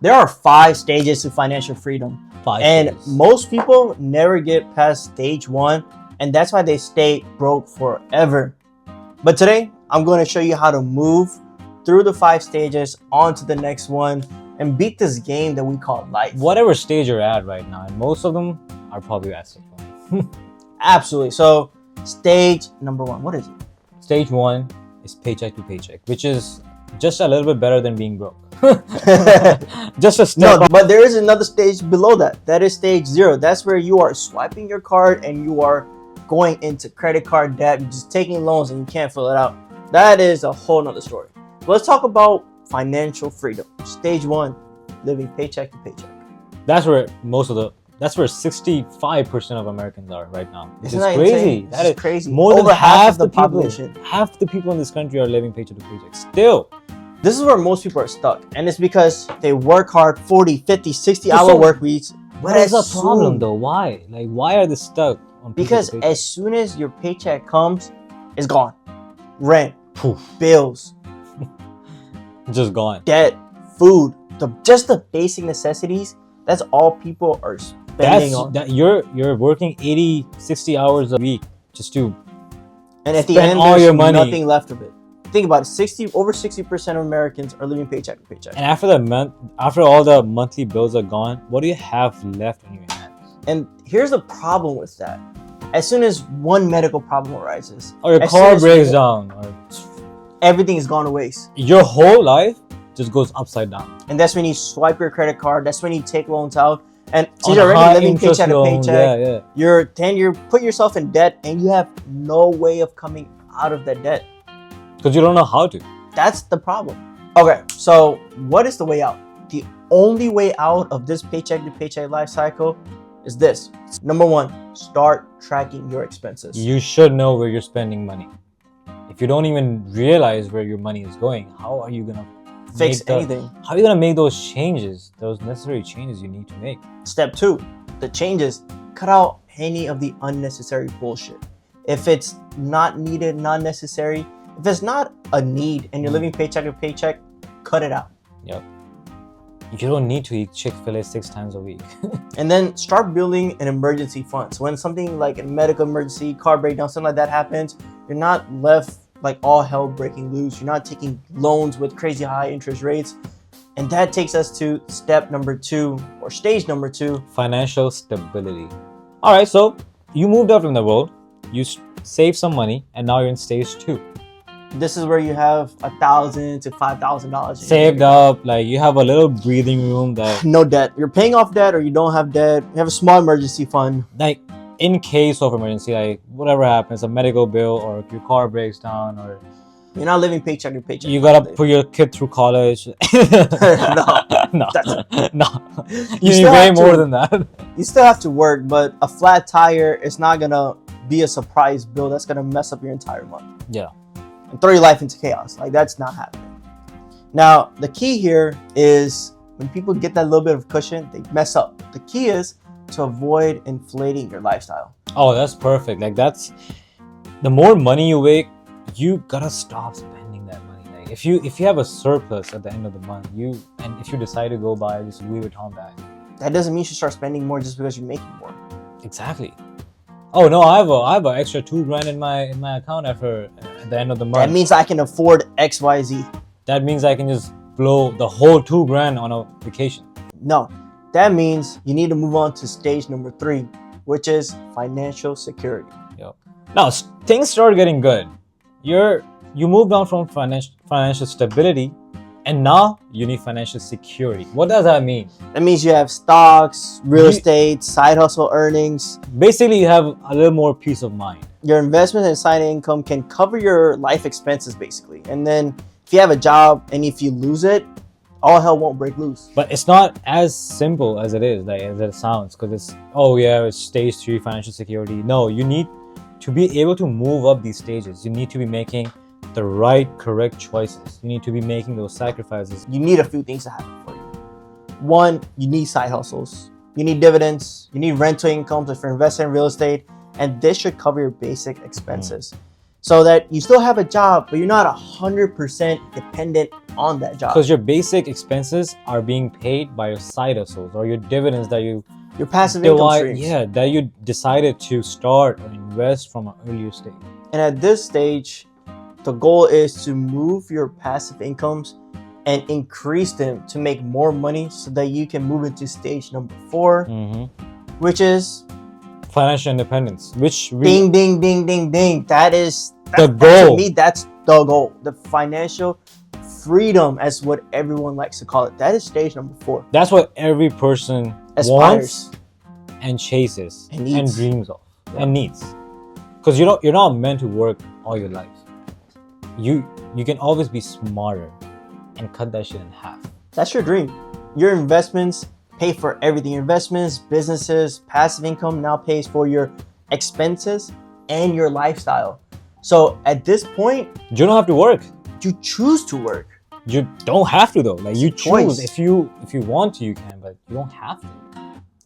There are 5 stages to financial freedom. And most people never get past stage 1, and that's why they stay broke forever. But today, I'm going to show you how to move through the 5 stages onto the next one and beat this game that we call life. Whatever stage you're at right now, and most of them are probably at some point. Absolutely. So, stage number 1, what is it? Stage 1 is paycheck to paycheck, which is just a little bit better than being broke. Just a step. No, but there is another stage below that. That is stage 0. That's where you are swiping your card and you are going into credit card debt. You're just taking loans and you can't fill it out. That is a whole nother story. Let's talk about financial freedom. Stage 1, living paycheck to paycheck. That's where 65% of Americans are right now. Isn't that crazy? Insane? That is crazy. More Over than half the people, population. half the people in this country are living paycheck to paycheck. Still, this is where most people are stuck. And it's because they work hard, 40, 50, 60-hour work weeks. What is the problem though? Why? Like, why are they stuck on because paycheck to paycheck? As soon as your paycheck comes, it's gone. Rent, Poof. bills, Just gone. debt, food, just the basic necessities. That's all people are spending on. You're working 80, 60 hours a week just to And at the spend end, all there's your money. nothing left of it. Think about it. Over 60% of Americans are living paycheck to paycheck. And after all the monthly bills are gone, what do you have left in your hands? And here's the problem with that. As soon as one medical problem arises, Or your as car soon as breaks down, or everything is gone to waste. your whole life just goes upside down. And that's when you swipe your credit card. That's when you take loans out. And since On you're high already living interest paycheck to loans, paycheck, yeah. you put yourself in debt and you have no way of coming out of that debt. Because you don't know how to. That's the problem. Okay, so what is the way out? The only way out of this paycheck to paycheck life cycle is this. Number 1, start tracking your expenses. You should know where you're spending money. If you don't even realize where your money is going, how are you gonna Fix anything. How are you gonna make those changes, those necessary changes you need to make? Step 2, the changes. Cut out any of the unnecessary bullshit. If it's not needed, not necessary, if it's not a need and you're living paycheck to paycheck, cut it out. Yep. You don't need to eat Chick-fil-A 6 times a week. And then start building an emergency fund. So when something like a medical emergency, car breakdown, something like that happens, you're not left like all hell breaking loose. You're not taking loans with crazy high interest rates. And that takes us to step number 2, or stage number 2. Financial stability. All right, so you moved up in the world, you saved some money, and now you're in stage 2. This is where you have $1,000 to $5,000 saved up, like you have a little breathing room that, no debt. You're paying off debt, or you don't have debt. You have a small emergency fund. like, in case of emergency, like whatever happens, a medical bill, or if your car breaks down, or You're not living paycheck to paycheck. you gotta put your kid through college. No. no, That's- no. You You need still way have to- more than that. You still have to work, but a flat tire is not gonna be a surprise bill that's gonna mess up your entire month Yeah. and throw your life into chaos. Like, that's not happening. Now, the key here is when people get that little bit of cushion, they mess up. The key is to avoid inflating your lifestyle. Oh, that's perfect. Like, that's the more money you make, you gotta stop spending that money. Like, if you have a surplus at the end of the month, and if you decide to go buy this Louis Vuitton bag, That doesn't mean you should start spending more just because you're making more. exactly. Oh no, I have an extra $2,000 in my account at the end of the month. That means I can afford XYZ. That means I can just blow the whole $2,000 on a vacation. No, that means you need to move on to stage number 3, which is financial security. Yep. Now things start getting good. You moved on from financial stability, and now you need financial security. What does that mean? That means you have stocks, real estate, side hustle earnings. Basically, you have a little more peace of mind. Your investment and side income can cover your life expenses, basically. And then if you have a job and if you lose it, all hell won't break loose. But it's not as simple as it is, like as it sounds, because it's stage 3 financial security. No, you need to be able to move up these stages. You need to be making the correct choices. You need to be making those sacrifices. You need a few things to happen for you. 1, you need side hustles. You need dividends. You need rental incomes if you're investing in real estate. And this should cover your basic expenses so that you still have a job, but you're not 100% dependent on that job. Because your basic expenses are being paid by your side hustles or your dividends that you Your passive income streams. yeah, that you decided to start or invest from an earlier stage. And at this stage, the goal is to move your passive incomes and increase them to make more money so that you can move into stage number 4, which is Financial independence, which ding, ding, ding, ding, ding. That's the goal. To me, that's the goal. The financial freedom, as what everyone likes to call it. That is stage number 4. That's what every person Aspires wants and chases and and, needs. dreams of and needs. Because you're not meant to work all your life. You can always be smarter and cut that shit in half. That's your dream. Your investments pay for everything. Your investments, businesses, passive income now pays for your expenses and your lifestyle. So at this point, You don't have to work. you choose to work. You don't have to though. Like you Choice. choose. If you want to, you can, but you don't have to.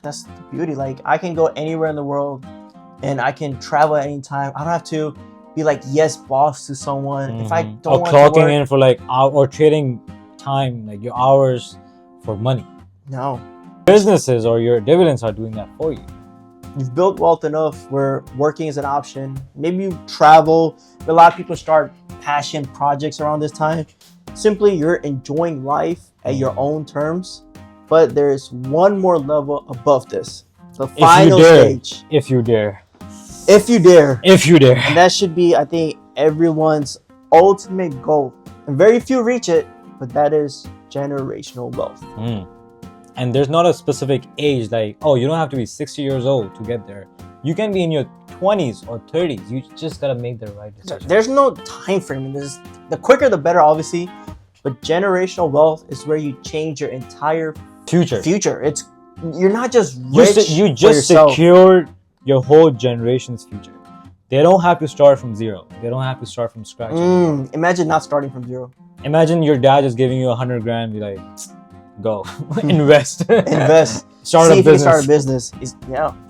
That's the beauty. Like, I can go anywhere in the world and I can travel at any time. I don't have to be like yes boss to someone. If I don't or want clocking to work, in for like or trading time, like your hours for money. no. Businesses or your dividends are doing that for you. You've built wealth enough where working is an option. Maybe you travel. A lot of people start passion projects around this time. Simply, you're enjoying life at your own terms. But there's one more level above this. The final stage. If you dare. If you dare. If you dare. And that should be, I think, everyone's ultimate goal. And very few reach it, but that is generational wealth. And there's not a specific age, like, oh, you don't have to be 60 years old to get there. You can be in your 20s or 30s. You just gotta make the right decision. There's no time frame in this. The quicker the better, obviously. But generational wealth is where you change your entire future. You're not just rich. You just secured your whole generation's future. They don't have to start from zero. They don't have to start from scratch. Imagine not starting from zero. Imagine your dad just giving you 100 grand, be like, go invest. Invest. Start See a if you can business. start a business.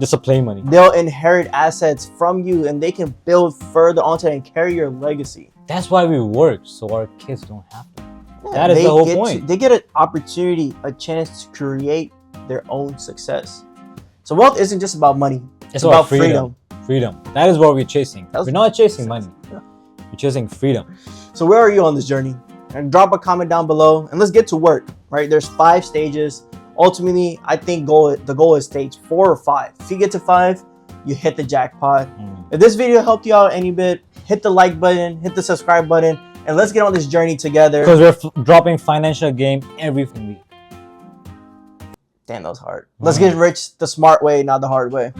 Just to play money. They'll inherit assets from you and they can build further onto it and carry your legacy. That's why we work, so our kids don't have to. Yeah, That is the whole point. They get an opportunity, a chance to create their own success. So wealth isn't just about money. It's about freedom. Freedom. That is what we're chasing. We're not chasing money. Yeah. We're chasing freedom. So where are you on this journey? And drop a comment down below and let's get to work, right? There's 5 stages. Ultimately, I think the goal is stage 4 or 5. If you get to 5, you hit the jackpot. If this video helped you out any bit, hit the like button, hit the subscribe button, and let's get on this journey together. Because we're dropping financial game every week. Damn, that was hard. Let's get rich the smart way, not the hard way.